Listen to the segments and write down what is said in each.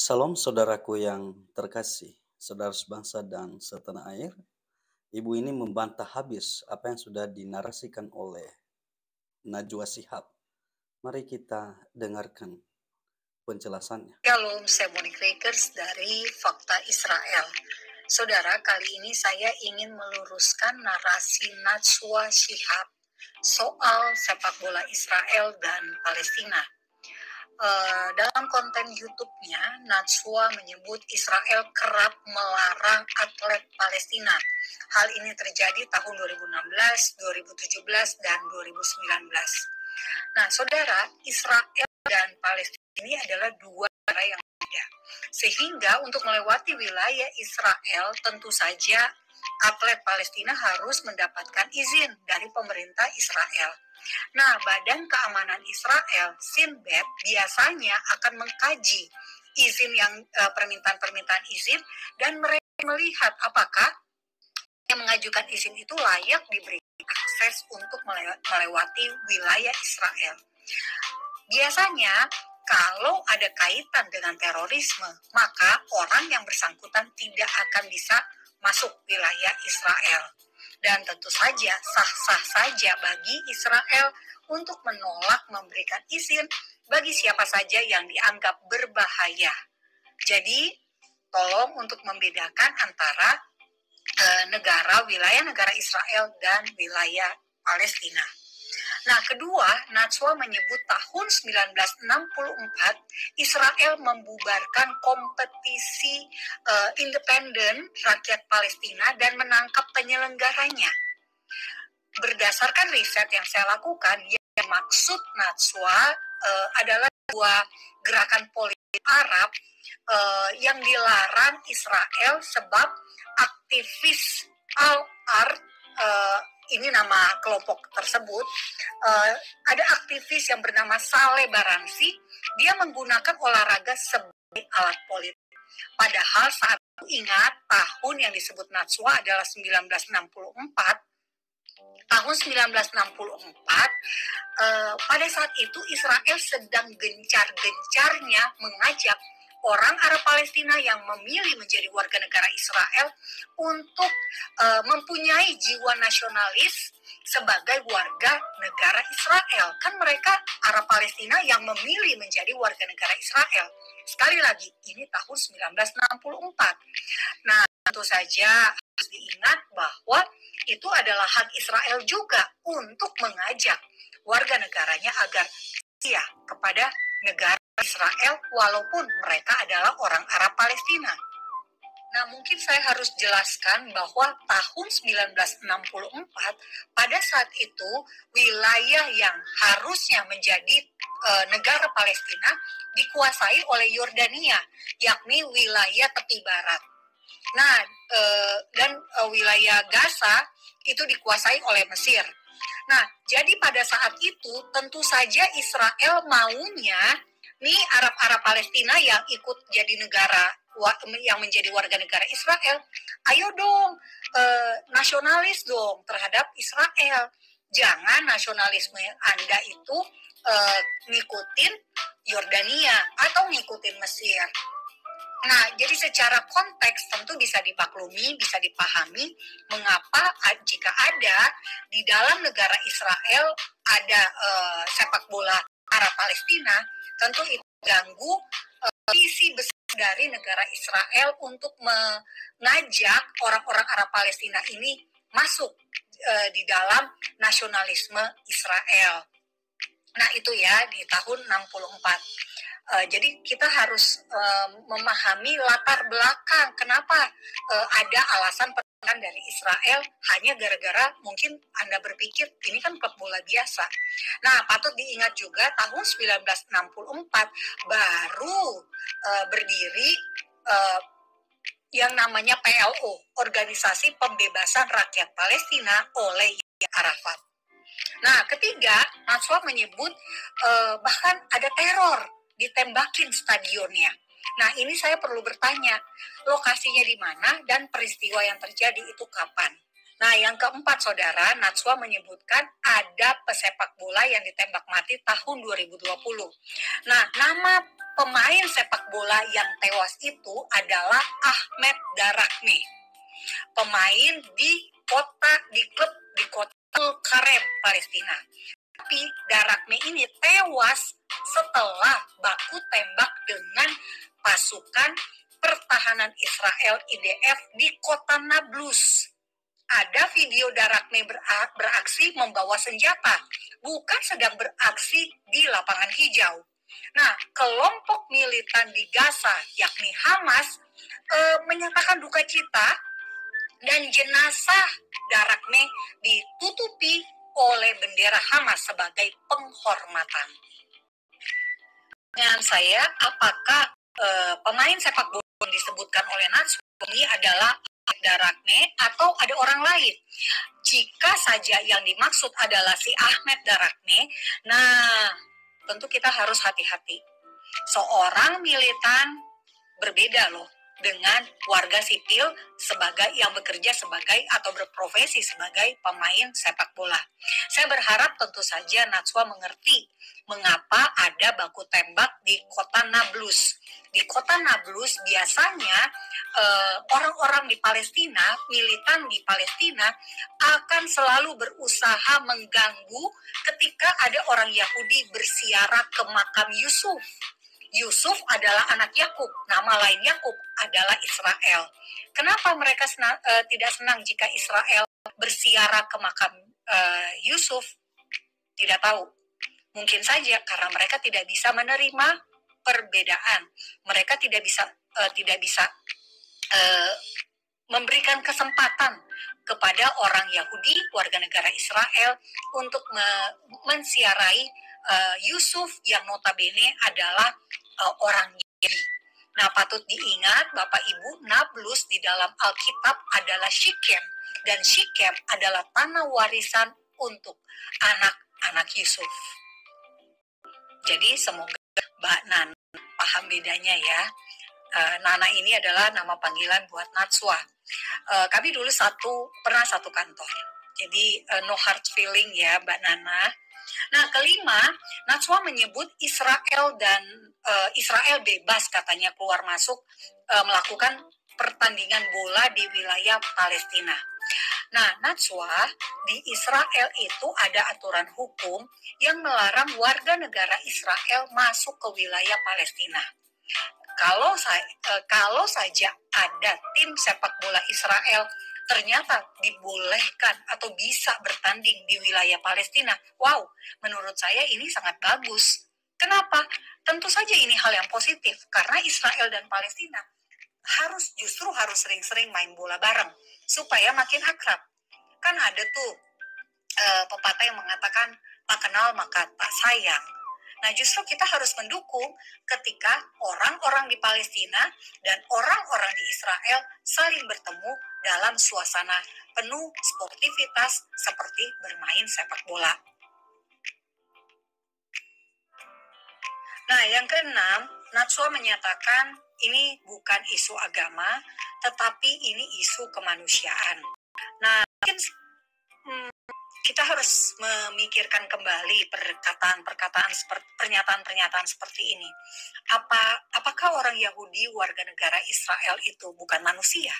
Salam saudaraku yang terkasih, saudara sebangsa dan setanah air. Ibu ini membantah habis apa yang sudah dinarasikan oleh Najwa Shihab. Mari kita dengarkan penjelasannya. Shalom, saya Monique Rakers dari Fakta Israel. Saudara, kali ini saya ingin meluruskan narasi Najwa Shihab soal sepak bola Israel dan Palestina. Dalam konten YouTube-nya, Najwa menyebut Israel kerap melarang atlet Palestina. Hal ini terjadi tahun 2016, 2017, dan 2019. Nah, saudara, Israel dan Palestina ini adalah dua negara yang berbeda. Sehingga untuk melewati wilayah Israel, tentu saja atlet Palestina harus mendapatkan izin dari pemerintah Israel. Nah, Badan Keamanan Israel, Shin Bet, biasanya akan mengkaji izin yang permintaan-permintaan izin dan mereka melihat apakah yang mengajukan izin itu layak diberi akses untuk melewati wilayah Israel. Biasanya kalau ada kaitan dengan terorisme, maka orang yang bersangkutan tidak akan bisa masuk wilayah Israel. Dan tentu saja sah-sah saja bagi Israel untuk menolak memberikan izin bagi siapa saja yang dianggap berbahaya. Jadi, tolong untuk membedakan antara wilayah negara Israel dan wilayah Palestina. Nah, kedua, Najwa menyebut tahun 1964 Israel membubarkan kompetisi independen rakyat Palestina dan menangkap penyelenggaranya. Berdasarkan riset yang saya lakukan, yang maksud Najwa adalah dua gerakan politik Arab yang dilarang Israel sebab aktivis Al-Ard, ini nama kelompok tersebut, ada aktivis yang bernama Saleh Baransi, dia menggunakan olahraga sebagai alat politik. Padahal saat itu ingat tahun yang disebut Najwa adalah 1964. Tahun 1964, pada saat itu Israel sedang gencar-gencarnya mengajak orang Arab Palestina yang memilih menjadi warga negara Israel untuk mempunyai jiwa nasionalis sebagai warga negara Israel. Kan mereka Arab Palestina yang memilih menjadi warga negara Israel. Sekali lagi, ini tahun 1964. Nah, tentu saja harus diingat bahwa itu adalah hak Israel juga untuk mengajak warga negaranya agar setia kepada negara Israel walaupun mereka adalah orang Arab Palestina. Nah, mungkin saya harus jelaskan bahwa tahun 1964 pada saat itu wilayah yang harusnya menjadi negara Palestina dikuasai oleh Yordania, yakni wilayah tepi barat. Nah, dan wilayah Gaza itu dikuasai oleh Mesir. Nah, jadi pada saat itu tentu saja Israel maunya nih Arab Palestina yang ikut jadi negara, yang menjadi warga negara Israel, ayo dong nasionalis dong terhadap Israel. Jangan nasionalisme Anda itu ngikutin Yordania atau ngikutin Mesir. Nah, jadi secara konteks tentu bisa dimaklumi, bisa dipahami mengapa jika ada di dalam negara Israel ada sepak bola Arab Palestina, tentu itu mengganggu visi besar dari negara Israel untuk mengajak orang-orang Arab Palestina ini masuk di dalam nasionalisme Israel. Nah, itu ya di tahun 64. Jadi kita harus memahami latar belakang kenapa ada alasan penolakan dari Israel hanya gara-gara mungkin Anda berpikir ini kan klub bola biasa. Nah, patut diingat juga tahun 1964 baru berdiri yang namanya PLO, Organisasi Pembebasan Rakyat Palestina oleh Yasser Arafat. Nah, ketiga, Najwa menyebut bahkan ada teror, ditembakin stadionnya. Nah, ini saya perlu bertanya, lokasinya di mana dan peristiwa yang terjadi itu kapan? Nah, yang keempat, saudara, Natswa menyebutkan ada pesepak bola yang ditembak mati tahun 2020. Nah, nama pemain sepak bola yang tewas itu adalah Ahmed Darakme, pemain di klub di kota Tulkarem, Palestina. Tapi Darakme ini tewas setelah baku tembak dengan pasukan pertahanan Israel IDF di kota Nablus. Ada video Darakme beraksi membawa senjata, bukan sedang beraksi di lapangan hijau. Nah, kelompok militan di Gaza, yakni Hamas, menyatakan duka cita dan jenazah Darakme ditutupi oleh bendera Hamas sebagai penghormatan. Dengan saya, apakah pemain sepak bola yang disebutkan oleh Natswa ini adalah Darakme atau ada orang lain? Jika saja yang dimaksud adalah si Ahmed Darakme, nah tentu kita harus hati-hati. Seorang militan berbeda loh dengan warga sipil sebagai yang bekerja sebagai atau berprofesi sebagai pemain sepak bola. Saya berharap tentu saja Natswa mengerti mengapa ada baku tembak di kota Nablus. Di kota Nablus biasanya orang-orang di Palestina, militan di Palestina akan selalu berusaha mengganggu ketika ada orang Yahudi berziarah ke makam Yusuf. Yusuf adalah anak Yakub, nama lain Yakub adalah Israel. Kenapa mereka tidak senang jika Israel berziarah ke makam Yusuf? Tidak tahu. Mungkin saja karena mereka tidak bisa menerima perbedaan. Mereka tidak bisa memberikan kesempatan kepada orang Yahudi, warga negara Israel, untuk menziarahi Yusuf yang notabene adalah orang Yahudi. Nah, patut diingat Bapak Ibu, Nablus di dalam Alkitab adalah Shikem, dan Shikem adalah tanah warisan untuk anak-anak Yusuf. Jadi semoga Mbak Nana paham bedanya ya. Nana ini adalah nama panggilan buat Natswa. Kami dulu pernah satu kantor. Jadi no hard feeling ya Mbak Nana. Nah, kelima, Natswa menyebut Israel bebas katanya keluar masuk melakukan pertandingan bola di wilayah Palestina. Nah, Natswa, di Israel itu ada aturan hukum yang melarang warga negara Israel masuk ke wilayah Palestina. Kalau saja ada tim sepak bola Israel ternyata dibolehkan atau bisa bertanding di wilayah Palestina, wow, menurut saya ini sangat bagus. Kenapa? Tentu saja ini hal yang positif, karena Israel dan Palestina justru harus sering-sering main bola bareng, supaya makin akrab. Kan ada tuh pepatah yang mengatakan, tak kenal maka tak sayang. Nah, justru kita harus mendukung ketika orang-orang di Palestina dan orang-orang di Israel saling bertemu dalam suasana penuh sportivitas seperti bermain sepak bola. Nah, yang keenam, Natswa menyatakan ini bukan isu agama, tetapi ini isu kemanusiaan. Nah, mungkin kita harus memikirkan kembali pernyataan-pernyataan seperti ini. Apakah orang Yahudi warga negara Israel itu bukan manusia?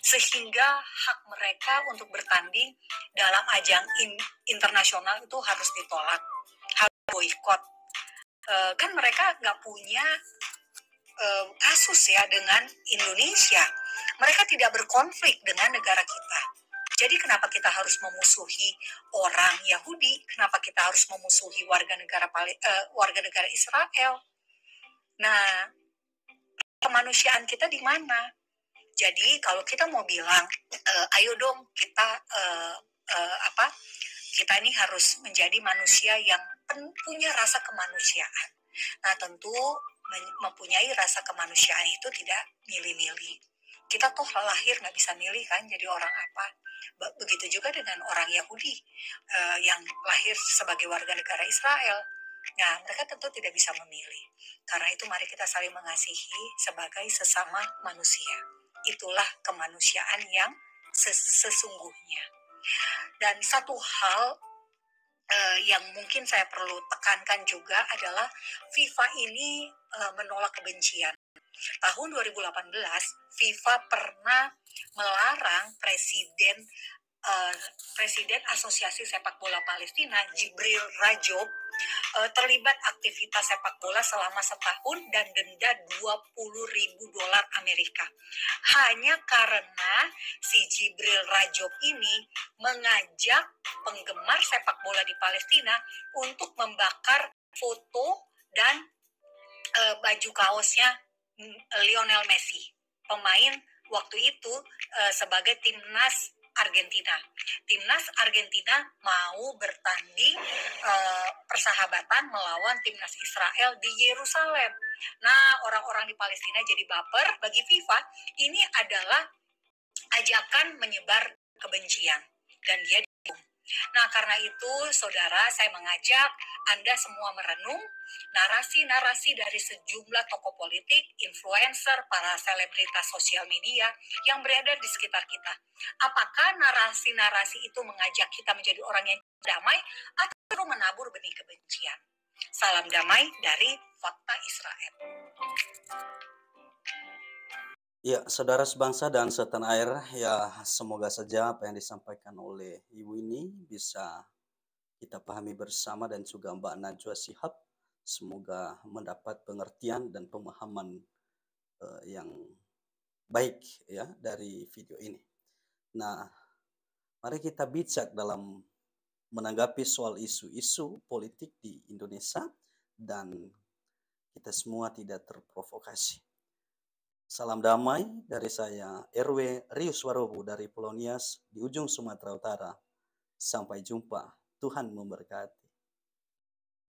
Sehingga hak mereka untuk bertanding dalam ajang internasional itu harus ditolak, harus boikot. Kan mereka nggak punya kasus ya dengan Indonesia. Mereka tidak berkonflik dengan negara kita. Jadi kenapa kita harus memusuhi orang Yahudi? Kenapa kita harus memusuhi warga negara Israel? Nah, kemanusiaan kita di mana? Jadi kalau kita mau bilang, ayo dong kita kita ini harus menjadi manusia yang punya rasa kemanusiaan. Nah, tentu mempunyai rasa kemanusiaan itu tidak milih-milih. Kita toh lahir nggak bisa milih kan jadi orang apa. Begitu juga dengan orang Yahudi yang lahir sebagai warga negara Israel. Nah, mereka tentu tidak bisa memilih. Karena itu mari kita saling mengasihi sebagai sesama manusia. Itulah kemanusiaan yang sesungguhnya. Dan satu hal yang mungkin saya perlu tekankan juga adalah FIFA ini menolak kebencian. Tahun 2018, FIFA pernah melarang Presiden Asosiasi Sepak Bola Palestina, Jibril Rajob, terlibat aktivitas sepak bola selama setahun dan denda 20.000 dolar Amerika. Hanya karena si Jibril Rajob ini mengajak penggemar sepak bola di Palestina untuk membakar foto dan baju kaosnya Lionel Messi, pemain waktu itu sebagai timnas Argentina. Timnas Argentina mau bertanding persahabatan melawan timnas Israel di Yerusalem. Nah, orang-orang di Palestina jadi baper. Bagi FIFA, ini adalah ajakan menyebar kebencian dan dia dukung. Nah, karena itu, saudara, saya mengajak Anda semua merenung narasi-narasi dari sejumlah tokoh politik, influencer, para selebritas sosial media yang beredar di sekitar kita. Apakah narasi-narasi itu mengajak kita menjadi orang yang damai atau menabur benih kebencian? Salam damai dari Fakta Israel. Ya, saudara sebangsa dan setanah air, ya semoga saja apa yang disampaikan oleh Ibu ini bisa kita pahami bersama dan juga Mbak Najwa Shihab. Semoga mendapat pengertian dan pemahaman yang baik ya dari video ini. Nah, mari kita bijak dalam menanggapi soal isu-isu politik di Indonesia dan kita semua tidak terprovokasi. Salam damai dari saya, RW Rius Warobu dari Pulau Nias di ujung Sumatera Utara. Sampai jumpa, Tuhan memberkati.